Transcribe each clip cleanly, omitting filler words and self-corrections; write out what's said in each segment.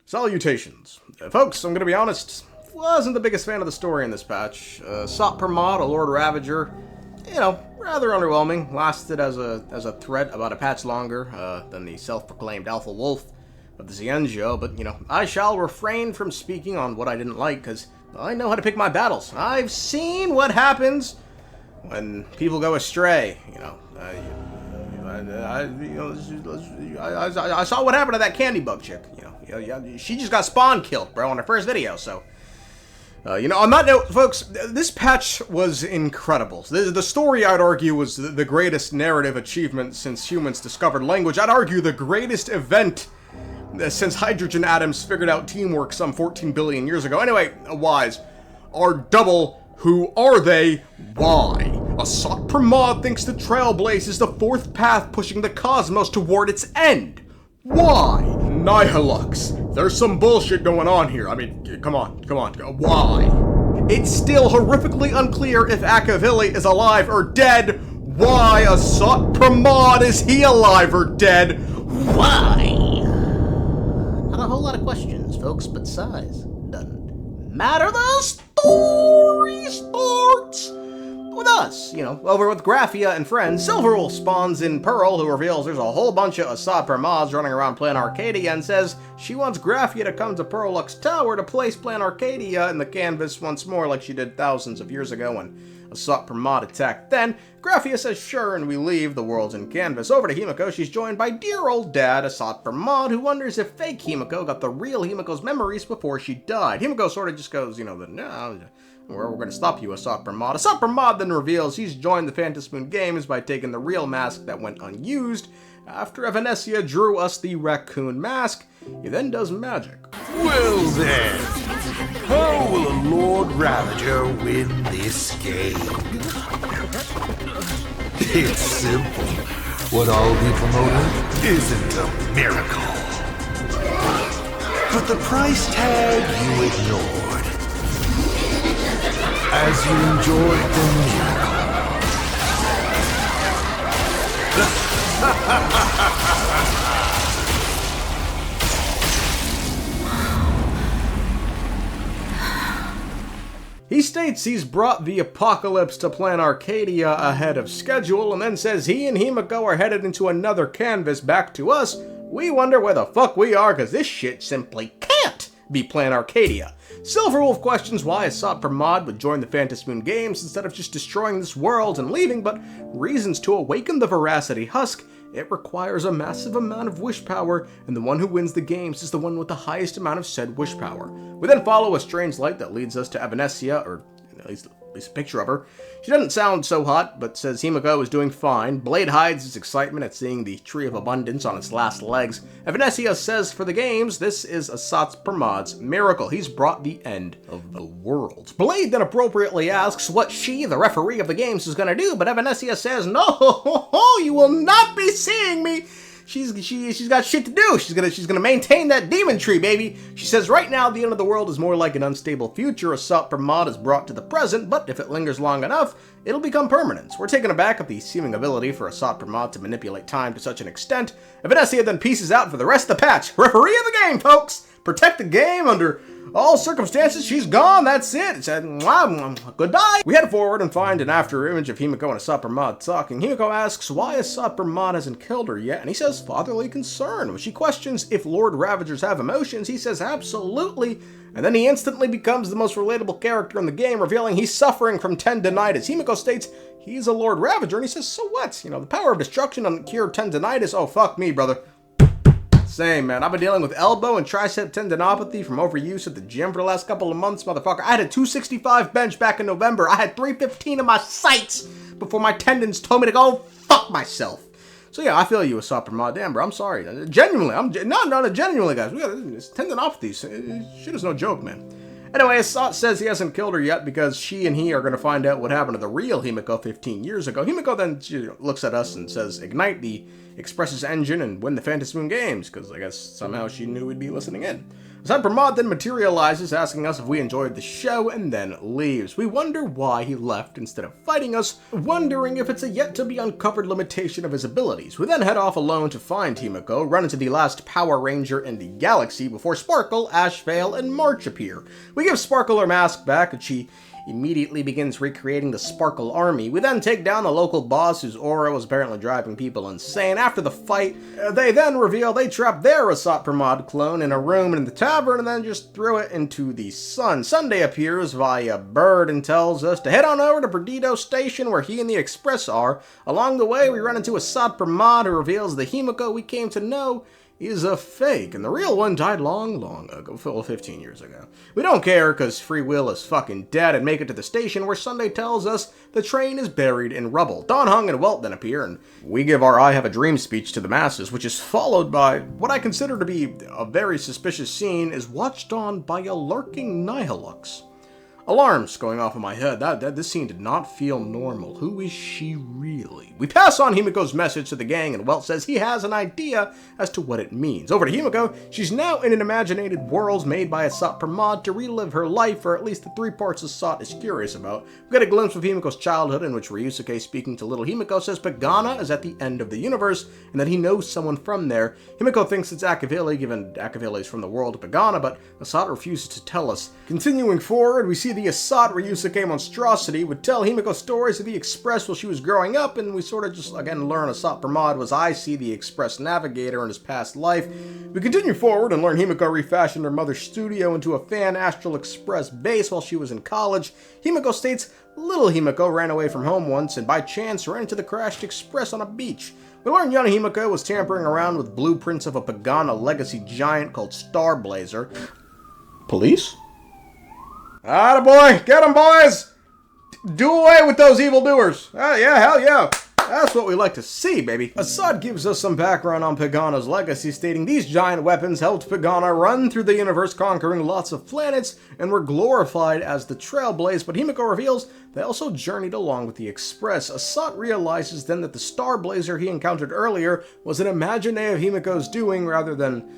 Salutations. Folks, I'm gonna be honest, wasn't the biggest fan of the story in this patch. Asat Pramad, a Lord Ravager, rather underwhelming. Lasted as a threat about a patch longer than the self-proclaimed Alpha Wolf of the Xianzhou, but, I shall refrain from speaking on what I didn't like, because I know how to pick my battles. I've seen what happens when people go astray, I saw what happened to that candy bug chick, she just got spawn killed, bro, in her first video, so... on that note, folks, this patch was incredible. The story, I'd argue, was the greatest narrative achievement since humans discovered language. I'd argue the greatest event since hydrogen atoms figured out teamwork some 14 billion years ago. Anyway, Wise, our double, who are they? Why? Asat Pramad thinks the trailblazer is the fourth path pushing the cosmos toward its end. Why? Nihilux. There's some bullshit going on here. I mean, come on. Why? It's still horrifically unclear if Ashveil is alive or dead. Why? Asat Pramad, is he alive or dead? Why? Not a whole lot of questions, folks, but size doesn't matter. The story starts with us, over with Graphia and friends. Silverwolf spawns in Pearl, who reveals there's a whole bunch of Asat Pramads running around Planarcadia and says she wants Graphia to come to Pearlux Tower to place Planarcadia in the canvas once more like she did thousands of years ago when Asat Pramad attacked then. Graphia says sure, and we leave the worlds in canvas. Over to Himeko, she's joined by dear old dad Asat Pramad, who wonders if fake Himeko got the real Himeko's memories before she died. Himeko sort of just goes, no... We're going to stop you, Asat Pramad. Asat Pramad then reveals he's joined the Phantom Moon Games by taking the real mask that went unused. After Evanescia drew us the raccoon mask, he then does magic. Well then, how will a Lord Ravager win this game? It's simple. What I'll be promoting isn't a miracle. But the price tag you ignored. As you enjoyed the miracle. He states he's brought the apocalypse to Planarcadia ahead of schedule, and then says he and Himeko are headed into another canvas back to us. We wonder where the fuck we are, cause this shit simply can't be Planarcadia. Silverwolf questions why Asat Pramad would join the Phantom Moon Games instead of just destroying this world and leaving, but reasons to awaken the Veracity Husk. It requires a massive amount of wish power, and the one who wins the games is the one with the highest amount of said wish power. We then follow a strange light that leads us to Evanescia, or at least a picture of her. She doesn't sound so hot, but says Himeko is doing fine. Blade hides his excitement at seeing the Tree of Abundance on its last legs. Evanescia says for the games, this is Asat Pramad's miracle. He's brought the end of the world. Blade then appropriately asks what she, the referee of the games, is gonna do, but Evanescia says, no, you will not be seeing me. She's got shit to do. She's gonna maintain that demon tree, baby. She says right now the end of the world is more like an unstable future. Asat Pramad is brought to the present, but if it lingers long enough, it'll become permanent. We're taken aback at the seeming ability for Asat Pramad to manipulate time to such an extent. Evanescia then pieces out for the rest of the patch. Referee of the game, folks. Protect the game under all circumstances. She's gone. That's it. It said, goodbye. We head forward and find an after image of Himeko and Asat Pramad talking. Himeko asks why Asat Pramad hasn't killed her yet, and he says fatherly concern. When she questions if Lord Ravagers have emotions, he says absolutely, and then he instantly becomes the most relatable character in the game, revealing he's suffering from tendinitis. Himeko states he's a Lord Ravager, and he says, so what? The power of destruction doesn't cure tendinitis. Oh, fuck me, brother. Same, man. I've been dealing with elbow and tricep tendinopathy from overuse at the gym for the last couple of months, motherfucker. I had a 265 bench back in November. I had 315 in my sights before my tendons told me to go fuck myself. So yeah, I feel you, Asat Pramad. Damn, bro, I'm sorry. Genuinely, genuinely, guys. We got tendinopathy. Shit is no joke, man. Anyway, Asat says he hasn't killed her yet because she and he are going to find out what happened to the real Himeko 15 years ago. Himeko then looks at us and says, ignite the Express's engine and win the Phantom Moon Games, because I guess somehow she knew we'd be listening in. Asat Pramad then materializes, asking us if we enjoyed the show, and then leaves. We wonder why he left instead of fighting us, wondering if it's a yet-to-be-uncovered limitation of his abilities. We then head off alone to find Himeko, run into the last Power Ranger in the galaxy before Sparkle, Ashveil, and March appear. We give Sparkle her mask back, and she immediately begins recreating the Sparkle army. We then take down the local boss whose aura was apparently driving people insane. After the fight, they then reveal they trapped their Asat Pramad clone in a room in the tavern and then just threw it into the sun. Sunday appears via bird and tells us to head on over to Perdido Station where he and the Express are. Along the way, we run into Asat Pramad, who reveals the Himeko we came to know is a fake, and the real one died long ago, 15 years ago. We don't care, because free will is fucking dead, and make it to the station where Sunday tells us the train is buried in rubble. Don Hung and Welt then appear, and we give our I Have a Dream speech to the masses, which is followed by what I consider to be a very suspicious scene is watched on by a lurking Nihilux. Alarms going off in my head. This scene did not feel normal. Who is she really? We pass on Himeko's message to the gang, and Welt says he has an idea as to what it means. Over to Himeko, she's now in an imaginated world made by Asat Pramad to relive her life, or at least the 3 parts Asat is curious about. We get a glimpse of Himeko's childhood, in which Ryusuke, speaking to little Himeko, says Pagana is at the end of the universe, and that he knows someone from there. Himeko thinks it's Ashveil, given Ashveil is from the world of Pagana, but Asat refuses to tell us. Continuing forward, we see the Asat Ryusuke monstrosity would tell Himeko stories of the Express while she was growing up, and we sort of just again learn Asat Pramad was I see the Express navigator in his past life. We continue forward and learn Himeko refashioned her mother's studio into a fan Astral Express base while she was in college. Himeko states little Himeko ran away from home once and by chance ran into the crashed Express on a beach. We learn young Himeko was tampering around with blueprints of a Pagana legacy giant called Starblazer. Police? Attaboy! Get 'em, boys! Do away with those evildoers! Yeah, hell yeah! That's what we like to see, baby. Asat gives us some background on Pagana's legacy, stating these giant weapons helped Pagana run through the universe, conquering lots of planets, and were glorified as the trailblaze, but Himeko reveals they also journeyed along with the Express. Asat realizes then that the Starblazer he encountered earlier was an imagine of Himeko's doing rather than,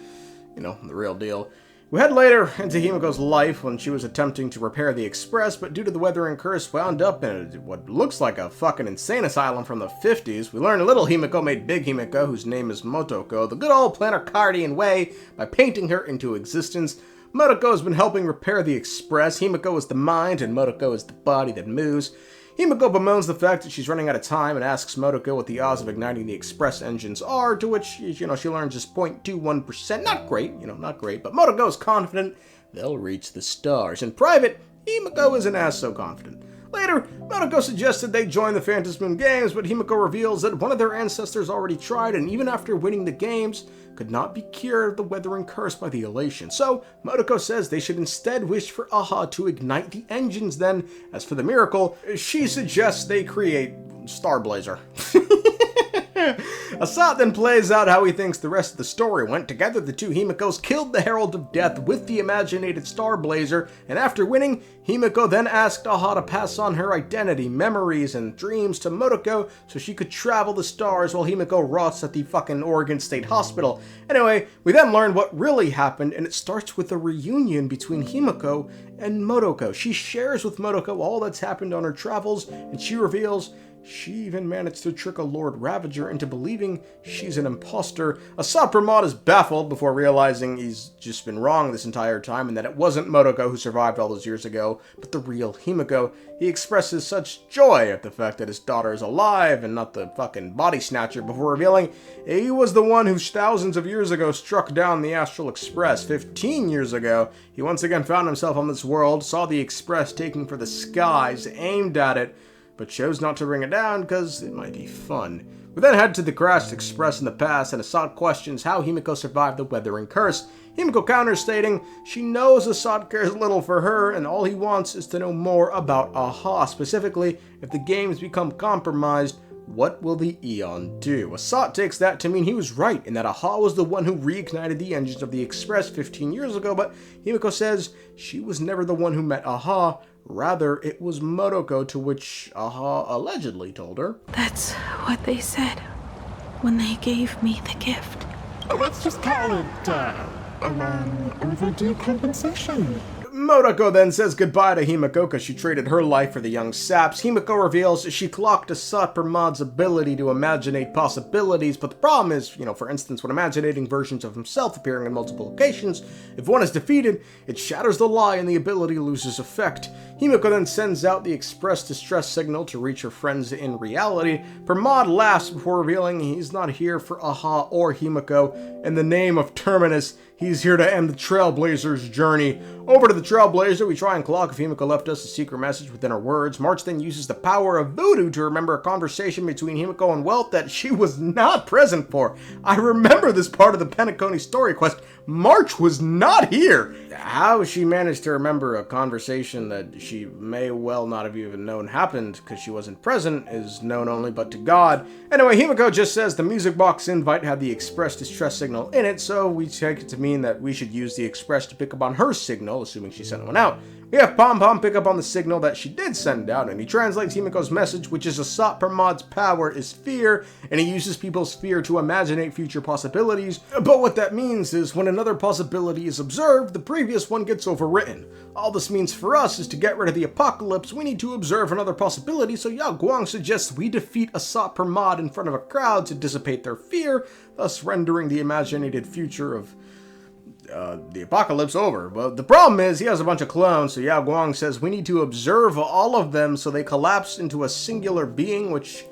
the real deal. We head later into Himeko's life when she was attempting to repair the Express, but due to the weathering curse wound up in what looks like a fucking insane asylum from the 50s. We learn little Himeko made big Himeko, whose name is Motoko, the good old Planarcardian way, by painting her into existence. Motoko has been helping repair the Express. Himeko is the mind, and Motoko is the body that moves. Himeko bemoans the fact that she's running out of time and asks Motoko what the odds of igniting the Express engines are, to which, she learns just 0.21%. Not great, not great, but Motoko is confident they'll reach the stars. In private, Himeko isn't as so confident. Later, Motoko suggested they join the Phantom Moon Games, but Himeko reveals that one of their ancestors already tried, and even after winning the games, could not be cured of the weathering curse by the elation. So, Motoko says they should instead wish for Aha to ignite the engines then. As for the miracle, she suggests they create Starblazer. Asat then plays out how he thinks the rest of the story went. Together, the two Himekos killed the Herald of Death with the imaginated Starblazer, and after winning, Himeko then asked Aha to pass on her identity, memories, and dreams to Motoko so she could travel the stars while Himeko rots at the fucking Oregon State Hospital. Anyway, we then learn what really happened, and it starts with a reunion between Himeko and Motoko. She shares with Motoko all that's happened on her travels, and she reveals she even managed to trick a Lord Ravager into believing she's an imposter. Asat Pramad is baffled before realizing he's just been wrong this entire time and that it wasn't Motoko who survived all those years ago, but the real Himeko. He expresses such joy at the fact that his daughter is alive and not the fucking body snatcher before revealing he was the one who thousands of years ago struck down the Astral Express. 15 years ago, he once again found himself on this world, saw the Express taking for the skies, aimed at it, but chose not to bring it down because it might be fun. We then head to the crashed Express in the past, and Asat questions how Himeko survived the weathering curse. Himeko counters, stating she knows Asat cares little for her, and all he wants is to know more about Aha. Specifically, if the games become compromised, what will the Eon do? Asat takes that to mean he was right, and that Aha was the one who reignited the engines of the Express 15 years ago, but Himeko says she was never the one who met Aha. Rather, it was Motoko, to which Aha allegedly told her. That's what they said when they gave me the gift. Let's just call it, a long overdue compensation. Modoko then says goodbye to Himeko because she traded her life for the young saps. Himeko reveals she clocked Asat Pramad's ability to imaginate possibilities, but the problem is, for instance, when imaginating versions of himself appearing in multiple locations, if one is defeated, it shatters the lie and the ability loses effect. Himeko then sends out the express distress signal to reach her friends in reality. Pramad laughs before revealing he's not here for Aha or Himeko. In the name of Terminus, he's here to end the Trailblazer's journey. Over to the Trailblazer, we try and clock if Himeko left us a secret message within her words. March then uses the power of voodoo to remember a conversation between Himeko and Welt that she was not present for. I remember this part of the Penacony story quest. March was not here. How she managed to remember a conversation that she may well not have even known happened because she wasn't present is known only but to God. Anyway, Himeko just says the music box invite had the express distress signal in it, so we take it to mean that we should use the express to pick up on her signal, assuming she sent one out. We have Pom Pom pick up on the signal that she did send out, and he translates Himeko's message, which is Asat Pramad's power is fear, and he uses people's fear to imaginate future possibilities. But what that means is when another possibility is observed, the previous one gets overwritten. All this means for us is to get rid of the apocalypse, we need to observe another possibility, so Yao Guang suggests we defeat Asat Pramad in front of a crowd to dissipate their fear, thus rendering the imaginated future of the apocalypse over. But the problem is he has a bunch of clones, so Yao Guang says we need to observe all of them so they collapse into a singular being, which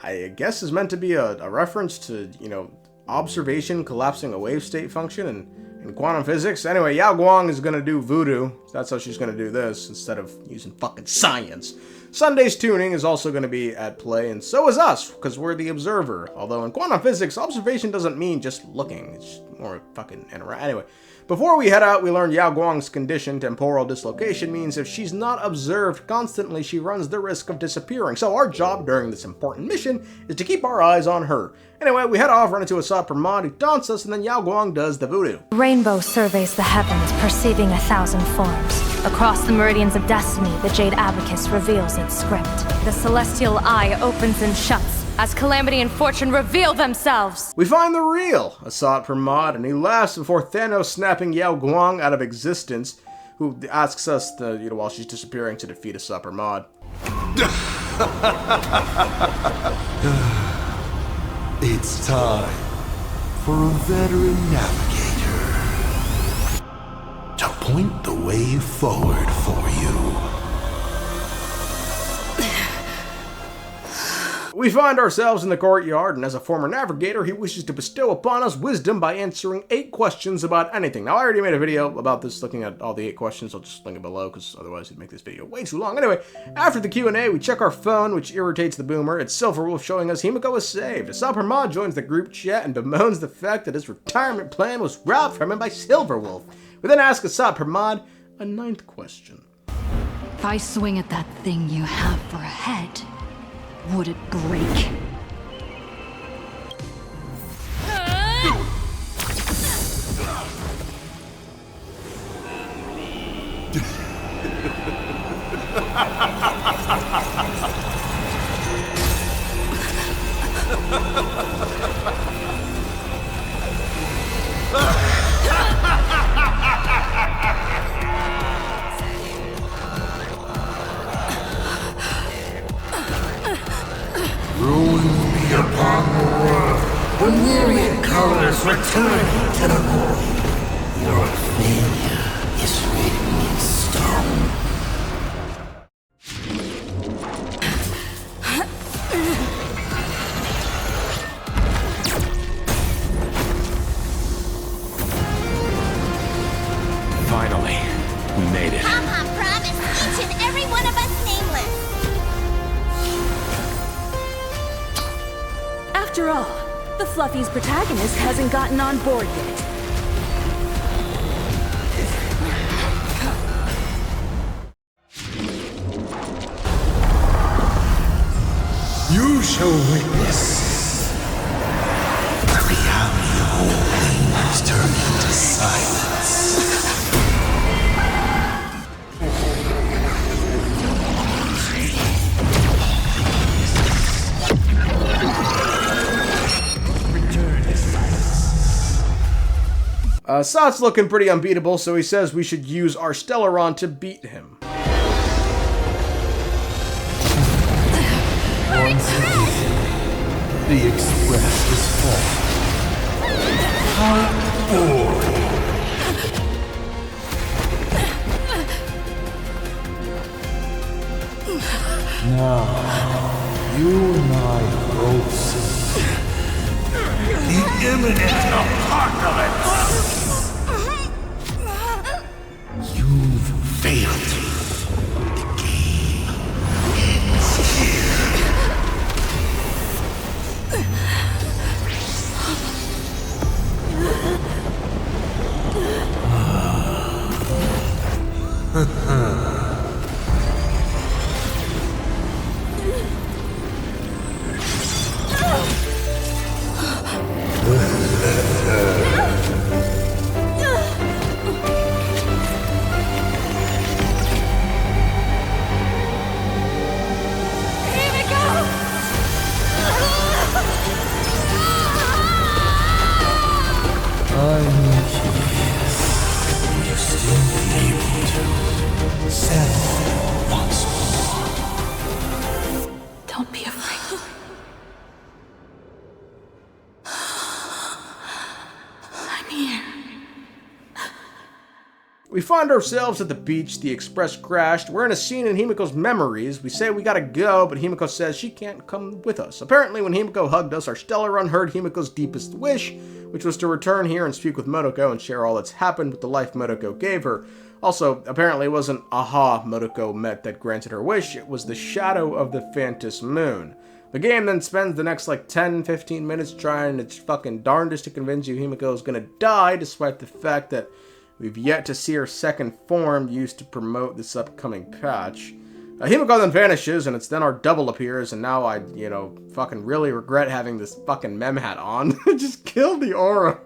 I guess is meant to be a reference to, observation collapsing a wave state function in quantum physics. Anyway, Yao Guang is gonna do voodoo. That's how she's gonna do this, instead of using fucking science. Sunday's tuning is also going to be at play, and so is us, because we're the observer. Although in quantum physics, observation doesn't mean just looking, it's more fucking interact. Anyway, before we head out, we learned Yao Guang's condition, temporal dislocation, means if she's not observed constantly, she runs the risk of disappearing. So our job during this important mission is to keep our eyes on her. Anyway, we head off, run into Asat Pramad, who taunts us, and then Yao Guang does the voodoo. Rainbow surveys the heavens, perceiving 1,000 forms. Across the meridians of destiny, the Jade Abacus reveals its script. The celestial eye opens and shuts as calamity and fortune reveal themselves. We find the real Asat Pramad, and he laughs before Thanos snapping Yao Guang out of existence, who asks us, while she's disappearing, to defeat Asat Pramad. It's time for a veteran navigator to point the way forward for you. We find ourselves in the courtyard, and as a former navigator, he wishes to bestow upon us wisdom by answering 8 questions about anything. Now, I already made a video about this, looking at all the 8 questions. I'll just link it below, because otherwise it'd make this video way too long. Anyway, after the Q&A, we check our phone, which irritates the boomer. It's Silverwolf showing us Himeko is saved. Asat Pramad joins the group chat and bemoans the fact that his retirement plan was robbed from him by Silverwolf. We then ask Asat Pramad a 9th question. If I swing at that thing you have for a head, would it break? Ruin be upon the world. The myriad colors return to the void. Your failure is written in stone. Finally, we made it. Pom-Pom promised each and every one of us nameless. After all, the Fluffy's protagonist hasn't gotten on board yet. You shall witness the reality of all things turn into silence. Asat's looking pretty unbeatable, so he says we should use our stellaron to beat him. The Express is full. How boring. Now, you and I both see the imminent apocalypse. You've failed. The game ends here. Don't be afraid. I'm here. We find ourselves at the beach. The Express crashed. We're in a scene in Himeko's memories. We say we gotta go, but Himeko says she can't come with us. Apparently, when Himeko hugged us, our stellaron heard Himeko's deepest wish, which was to return here and speak with Motoko and share all that's happened with the life Motoko gave her. Also, apparently it wasn't Aha Motoko met that granted her wish, it was the shadow of the Phantos Moon. The game then spends the next 10-15 minutes trying its fucking darndest to convince you Himeko is gonna die, despite the fact that we've yet to see her second form used to promote this upcoming patch. Himeko then vanishes, and it's then our double appears, and now I, fucking really regret having this fucking mem hat on. Just kill the aura.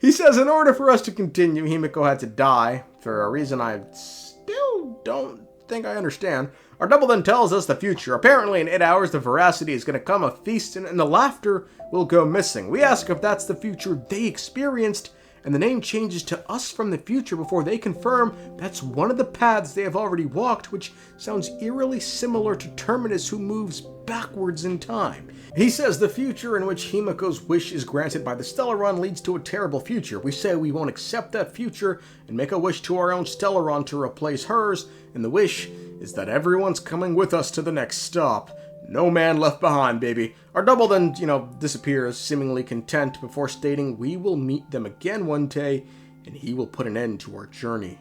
He says in order for us to continue, Himeko had to die, for a reason I still don't think I understand. Our double then tells us the future. Apparently in 8 hours the veracity is going to come, a feast, and the laughter will go missing. We ask if that's the future they experienced, and the name changes to us from the future before they confirm that's one of the paths they have already walked, which sounds eerily similar to Terminus, who moves backwards in time. He says the future in which Himeko's wish is granted by the stellaron leads to a terrible future. We say we won't accept that future and make a wish to our own stellaron to replace hers, and the wish is that everyone's coming with us to the next stop. No man left behind, baby. Our double then, disappears, seemingly content, before stating we will meet them again one day, and he will put an end to our journey.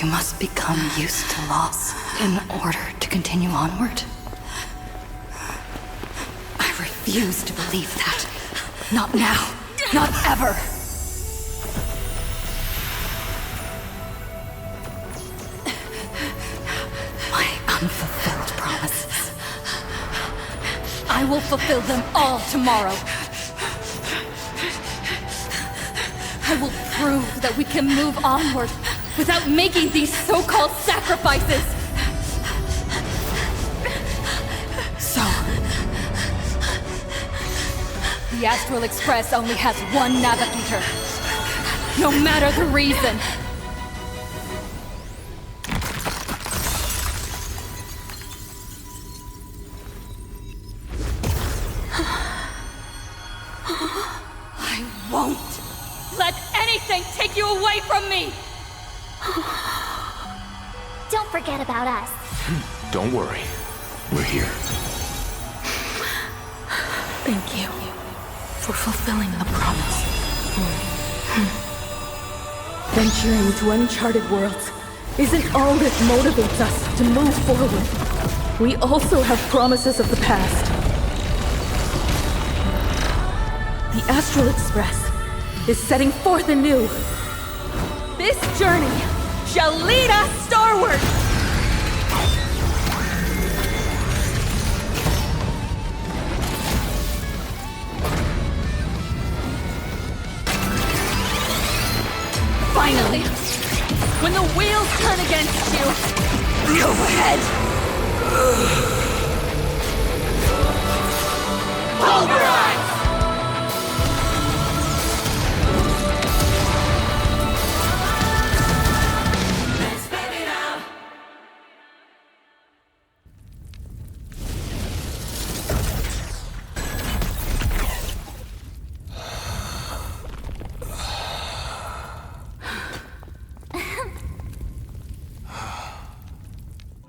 You must become used to loss in order to continue onward. I refuse to believe that. Not now. Not ever. My unfulfilled promises. I will fulfill them all tomorrow. I will prove that we can move onward without making these so-called sacrifices. So, the Astral Express only has one navigator, no matter the reason. I won't let anything take you away from me! Don't forget about us. Don't worry. We're here. Thank you for fulfilling the promise. Venturing to uncharted worlds isn't all that motivates us to move forward. We also have promises of the past. The Astral Express is setting forth anew. This journey shall lead us starward! Finally! When the wheels turn against you, go ahead!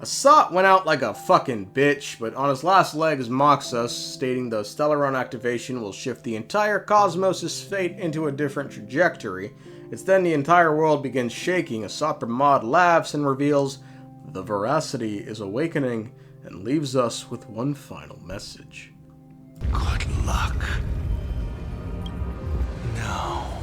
Asat went out like a fucking bitch, but on his last legs mocks us, stating the stellaron activation will shift the entire cosmos' fate into a different trajectory. It's then the entire world begins shaking. Asat Pramad laughs and reveals the veracity is awakening and leaves us with one final message. Good luck. No.